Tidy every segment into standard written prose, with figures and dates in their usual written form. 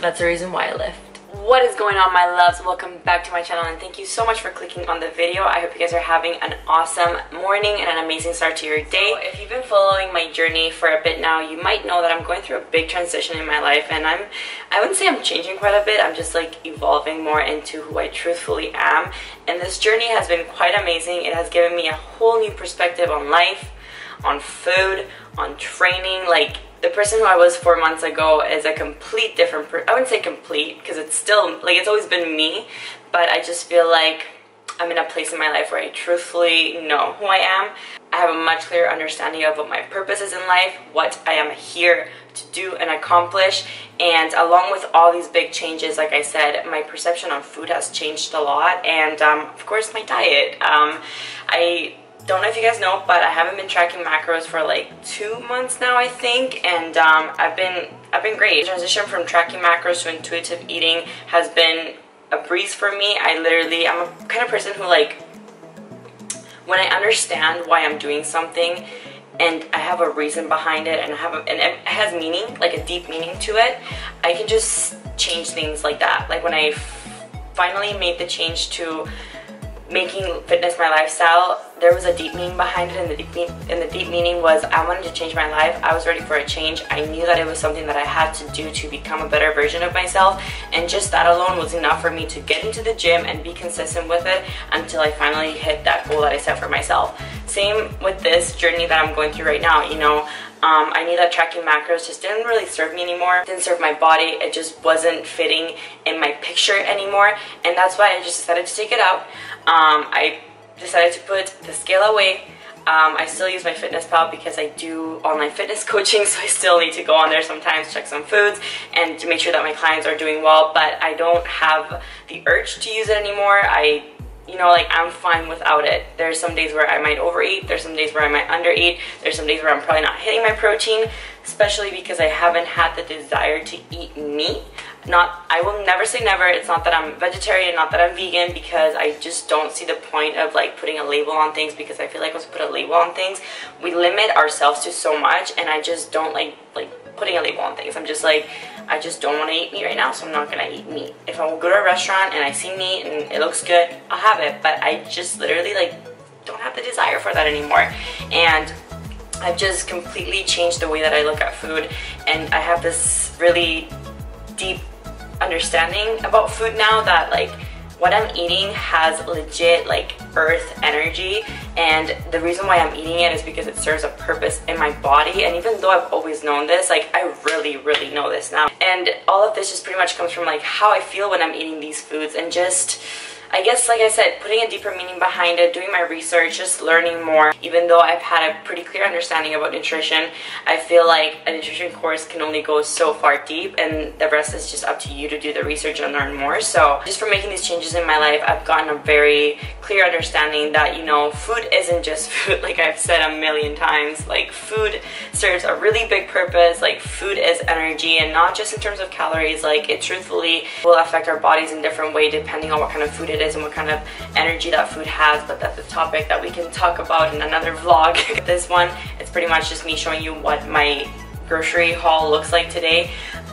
That's the reason why I left. What is going on, my loves? Welcome back to my channel, and thank you so much for clicking on the video. I hope you guys are having an awesome morning and an amazing start to your day. So if you've been following my journey for a bit now, you might know that I'm going through a big transition in my life, and I wouldn't say I'm changing quite a bit. I'm just like evolving more into who I truthfully am, and this journey has been quite amazing. It has given me a whole new perspective on life, on food, on training. Like, the person who I was 4 months ago is a complete different I wouldn't say complete, because it's still, like, it's always been me, but I just feel like I'm in a place in my life where I truthfully know who I am. I have a much clearer understanding of what my purpose is in life, what I am here to do and accomplish, and along with all these big changes, like I said, my perception on food has changed a lot, and of course my diet. I don't know if you guys know, but I haven't been tracking macros for like 2 months now, I think, and I've been great. The transition from tracking macros to intuitive eating has been a breeze for me. I'm a kind of person who, like, when I understand why I'm doing something and I have a reason behind it, and it has meaning, like a deep meaning to it, I can just change things like that. Like when I finally made the change to making fitness my lifestyle, there was a deep meaning behind it, and the deep meaning was I wanted to change my life. I was ready for a change. I knew that it was something that I had to do to become a better version of myself, and just that alone was enough for me to get into the gym and be consistent with it until I finally hit that goal that I set for myself. Same with this journey that I'm going through right now. You know, I knew that tracking macros just didn't really serve me anymore. It didn't serve my body. It just wasn't fitting in my picture anymore, and that's why I just decided to take it out. I decided to put the scale away. I still use my FitnessPal because I do online fitness coaching, so I still need to go on there sometimes, check some foods, and to make sure that my clients are doing well, but I don't have the urge to use it anymore. You know, like, I'm fine without it. There's some days where I might overeat, there's some days where I might undereat, there's some days where I'm probably not hitting my protein, especially because I haven't had the desire to eat meat. I will never say never. It's not that I'm vegetarian, not that I'm vegan, because I just don't see the point of, like, putting a label on things, because I feel like once we put a label on things, we limit ourselves to so much, and I just don't like putting a label on things. I'm just like, I just don't want to eat meat right now, so I'm not gonna eat meat. If I go to a restaurant and I see meat and it looks good, I'll have it, but I just literally, like, don't have the desire for that anymore. And I've just completely changed the way that I look at food, and I have this really deep understanding about food now that, like, what I'm eating has legit, like, earth energy, and the reason why I'm eating it is because it serves a purpose in my body. And even though I've always known this, like, I really know this now, and all of this just pretty much comes from, like, how I feel when I'm eating these foods, and just, I guess, like I said, putting a deeper meaning behind it, doing my research, just learning more. Even though I've had a pretty clear understanding about nutrition, I feel like a nutrition course can only go so far deep, and the rest is just up to you to do the research and learn more. So just for making these changes in my life, I've gotten a very clear understanding that, you know, food isn't just food. Like I've said a million times, like, food serves a really big purpose. Like, food is energy, and not just in terms of calories. Like, it truthfully will affect our bodies in different way depending on what kind of food it is and what kind of energy that food has, but that's a topic that we can talk about in another vlog. This one, it's pretty much just me showing you what my grocery haul looks like today,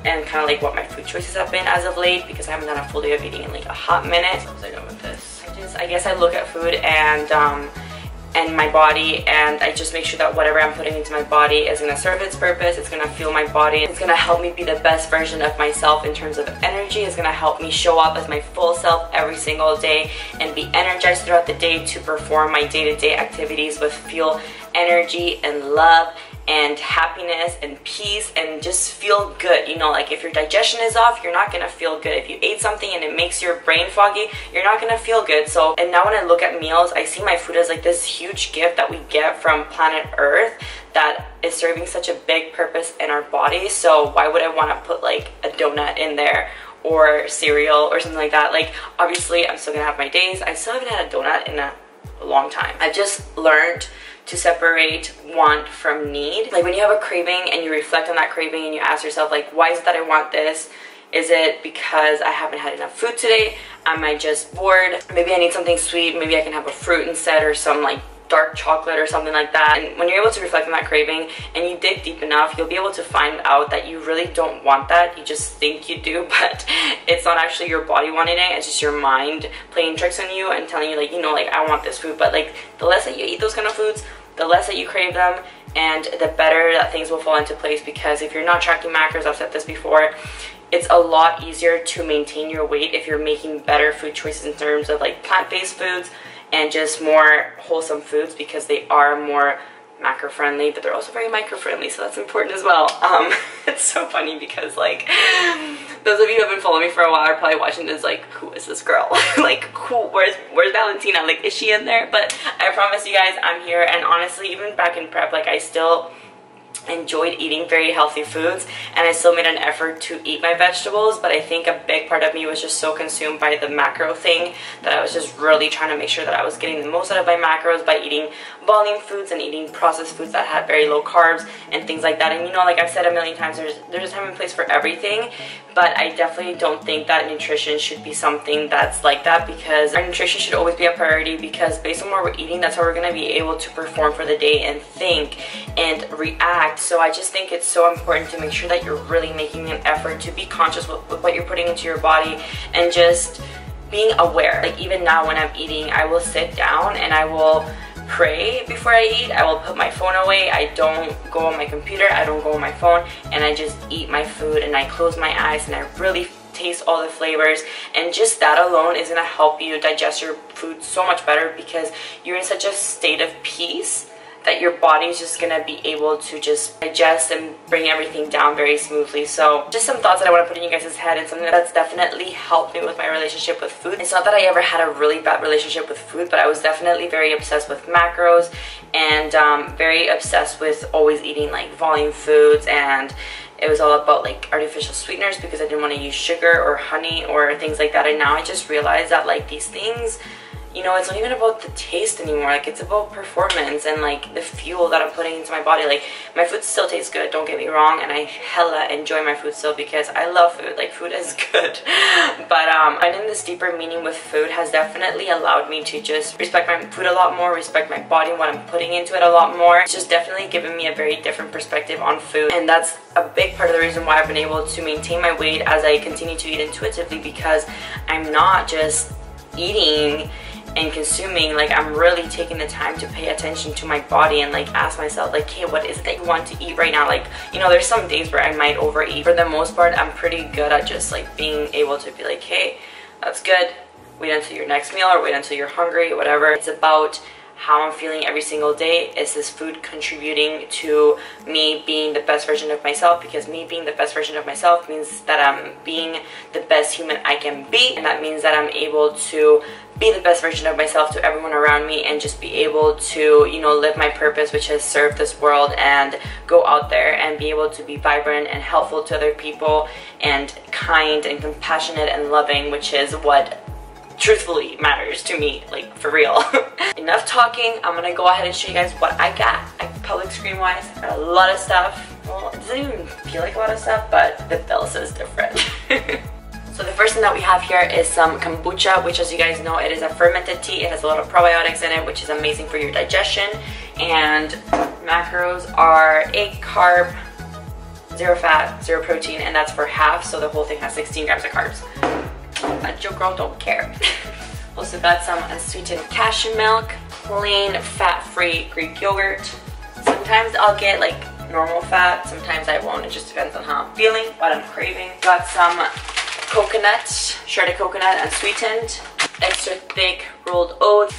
and kind of like what my food choices have been as of late, because I haven't done a full day of eating in like a hot minute. What was I doing with this? I guess I look at food and my body, and I just make sure that whatever I'm putting into my body is going to serve its purpose. It's going to fuel my body. It's going to help me be the best version of myself in terms of energy. It's going to help me show up as my full self every single day and be energized throughout the day to perform my day-to-day activities with fuel, energy, and love, and happiness and peace, and just feel good. You know, like, if your digestion is off, you're not gonna feel good. If you ate something and it makes your brain foggy, you're not gonna feel good. So, and now when I look at meals, I see my food as like this huge gift that we get from planet Earth that is serving such a big purpose in our body. So why would I want to put like a donut in there or cereal or something like that? Like, obviously I'm still gonna have my days. I still haven't had a donut in a long time. I've just learned to separate want from need. Like, when you have a craving and you reflect on that craving and you ask yourself, like, why is it that I want this? Is it because I haven't had enough food today? Am I just bored? Maybe I need something sweet. Maybe I can have a fruit instead, or some like dark chocolate or something like that. And when you're able to reflect on that craving and you dig deep enough, you'll be able to find out that you really don't want that. You just think you do, but it's not actually your body wanting it. It's just your mind playing tricks on you and telling you, like, you know, like, I want this food. But like, the less that you eat those kind of foods, the less that you crave them, and the better that things will fall into place. Because if you're not tracking macros, I've said this before, it's a lot easier to maintain your weight if you're making better food choices in terms of like plant-based foods and just more wholesome foods, because they are more macro friendly, but they're also very micro friendly, so that's important as well. It's so funny because, like, those of you who have been following me for a while are probably watching this like, who is this girl? Like, where's Valentina? Like, is she in there? But I promise you guys, I'm here. And honestly, even back in prep, like, I still enjoyed eating very healthy foods, and I still made an effort to eat my vegetables. But I think a big part of me was just so consumed by the macro thing that I was just really trying to make sure that I was getting the most out of my macros by eating volume foods and eating processed foods that had very low carbs and things like that. And you know, like I've said a million times, there's a time and place for everything, but I definitely don't think that nutrition should be something that's like that, because our nutrition should always be a priority, because based on what we're eating, that's how we're going to be able to perform for the day and think and react. So I just think it's so important to make sure that you're really making an effort to be conscious with what you're putting into your body, and just being aware. Like, even now when I'm eating, I will sit down and I will pray before I eat. I will put my phone away. I don't go on my computer. I don't go on my phone, and I just eat my food, and I close my eyes and I really taste all the flavors. And just that alone is going to help you digest your food so much better, because you're in such a state of peace that your body is just going to be able to just digest and bring everything down very smoothly. So just some thoughts that I want to put in you guys' head, and something that's definitely helped me with my relationship with food. It's not that I ever had a really bad relationship with food, but I was definitely very obsessed with macros, and very obsessed with always eating like volume foods, and it was all about like artificial sweeteners because I didn't want to use sugar or honey or things like that. And now I just realized that, like, these things, you know, it's not even about the taste anymore. Like, it's about performance and like the fuel that I'm putting into my body. Like, my food still tastes good, don't get me wrong, and I hella enjoy my food still because I love food. Like, food is good. But finding this deeper meaning with food has definitely allowed me to just respect my food a lot more, respect my body and what I'm putting into it a lot more. It's just definitely given me a very different perspective on food, and that's a big part of the reason why I've been able to maintain my weight as I continue to eat intuitively, because I'm not just eating and consuming, like, I'm really taking the time to pay attention to my body and like ask myself, like, hey, what is it that you want to eat right now? Like, you know, there's some days where I might overeat. For the most part, I'm pretty good at just like being able to be like, hey, that's good, wait until your next meal, or wait until you're hungry, whatever. It's about how I'm feeling every single day. Is this food contributing to me being the best version of myself? Because me being the best version of myself means that I'm being the best human I can be, and that means that I'm able to be the best version of myself to everyone around me, and just be able to, you know, live my purpose, which is serve this world and go out there and be able to be vibrant and helpful to other people, and kind and compassionate and loving, which is what truthfully matters to me, like, for real. Enough talking. I'm gonna go ahead and show you guys what I got, like, public screen wise. I got a lot of stuff. Well, it doesn't even feel like a lot of stuff, but the bill says different. So the first thing that we have here is some kombucha, which, as you guys know, it is a fermented tea. It has a lot of probiotics in it, which is amazing for your digestion. And macros are 8 carb, 0 fat, 0 protein, and that's for half, so the whole thing has 16 grams of carbs. But your girl don't care. Also got some unsweetened cashew milk, plain fat-free Greek yogurt. Sometimes I'll get like normal fat, sometimes I won't. It just depends on how I'm feeling, what I'm craving. Got some coconut, shredded coconut, unsweetened, extra thick rolled oats.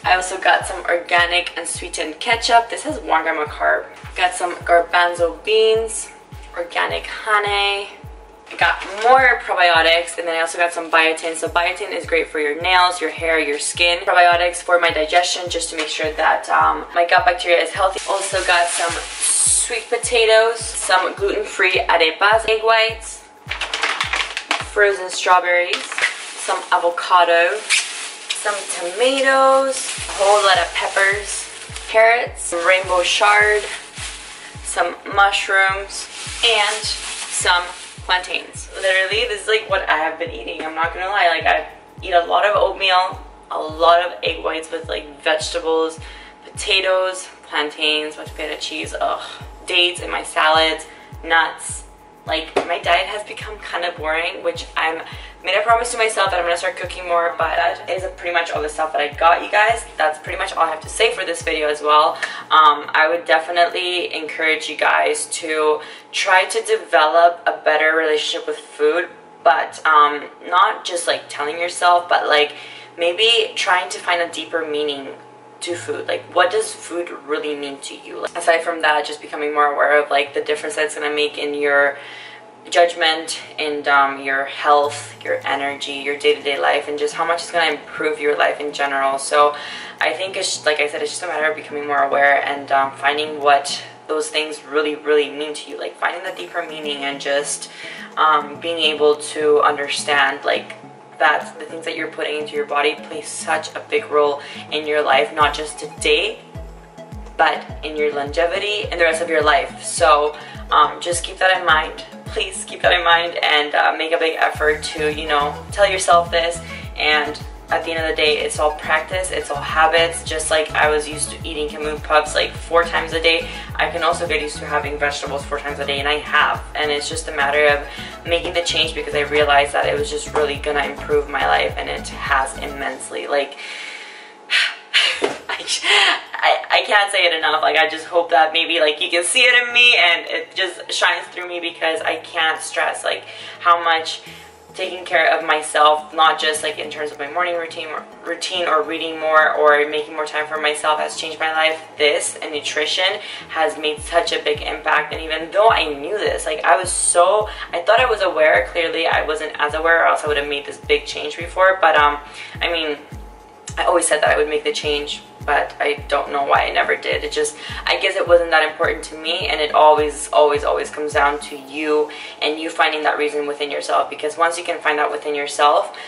I also got some organic unsweetened ketchup. This has 1 gram of carb. Got some garbanzo beans, organic honey. I got more probiotics, and then I also got some biotin. So biotin is great for your nails, your hair, your skin. Probiotics for my digestion, just to make sure that my gut bacteria is healthy. Also got some sweet potatoes, some gluten-free arepas, egg whites, frozen strawberries, some avocado, some tomatoes, a whole lot of peppers, carrots, some rainbow chard, some mushrooms, and some plantains. Literally, this is like what I have been eating. I'm not gonna lie, like, I eat a lot of oatmeal, a lot of egg whites with like vegetables, potatoes, plantains, mashed potato, cheese, dates in my salads, nuts. Like, my diet has become kind of boring, which I'm made a promise to myself that I'm gonna start cooking more, but that is pretty much all the stuff that I got, you guys. That's pretty much all I have to say for this video as well. I would definitely encourage you guys to try to develop a better relationship with food, but not just like telling yourself, but like maybe trying to find a deeper meaning to food. Like, what does food really mean to you? Like, aside from that, just becoming more aware of like the difference that it's gonna make in your judgment and your health, your energy, your day-to-day life, and just how much it's gonna improve your life in general. So I think it's, like I said, it's just a matter of becoming more aware and finding what those things really mean to you, like finding the deeper meaning, and just being able to understand like that the things that you're putting into your body play such a big role in your life, not just today, but in your longevity and the rest of your life. So just keep that in mind. Please keep that in mind, and make a big effort to, you know, tell yourself this. And at the end of the day, it's all practice, it's all habits. Just like I was used to eating kamut puffs like 4 times a day, I can also get used to having vegetables 4 times a day, and I have. And it's just a matter of making the change, because I realized that it was just really gonna improve my life, and it has immensely. Like, I can't say it enough. Like, I just hope that maybe like you can see it in me and it just shines through me, because I can't stress like how much taking care of myself, not just like in terms of my morning routine or reading more or making more time for myself, has changed my life. This and nutrition has made such a big impact. And even though I knew this, like I thought I was aware. Clearly I wasn't as aware, or else I would have made this big change before. But I mean, I always said that I would make the change, but I don't know why I never did. It just, I guess it wasn't that important to me, and it always comes down to you, and you finding that reason within yourself, because once you can find out within yourself,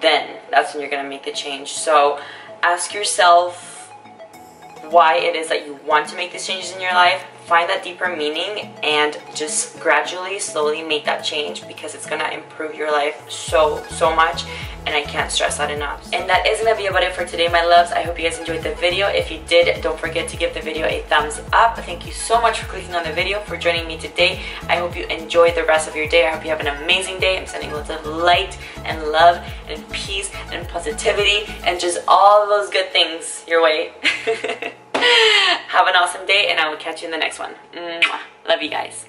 then that's when you're gonna make the change. So ask yourself why it is that you want to make these changes in your life, find that deeper meaning, and just gradually, slowly make that change, because it's gonna improve your life so much, and I can't stress that enough. And that is gonna be about it for today, my loves. I hope you guys enjoyed the video. If you did, don't forget to give the video a thumbs up. Thank you so much for clicking on the video, for joining me today. I hope you enjoy the rest of your day. I hope you have an amazing day. I'm sending lots of light and love and peace and positivity and just all those good things your way. Have an awesome day, and I will catch you in the next one. Mwah. Love you guys.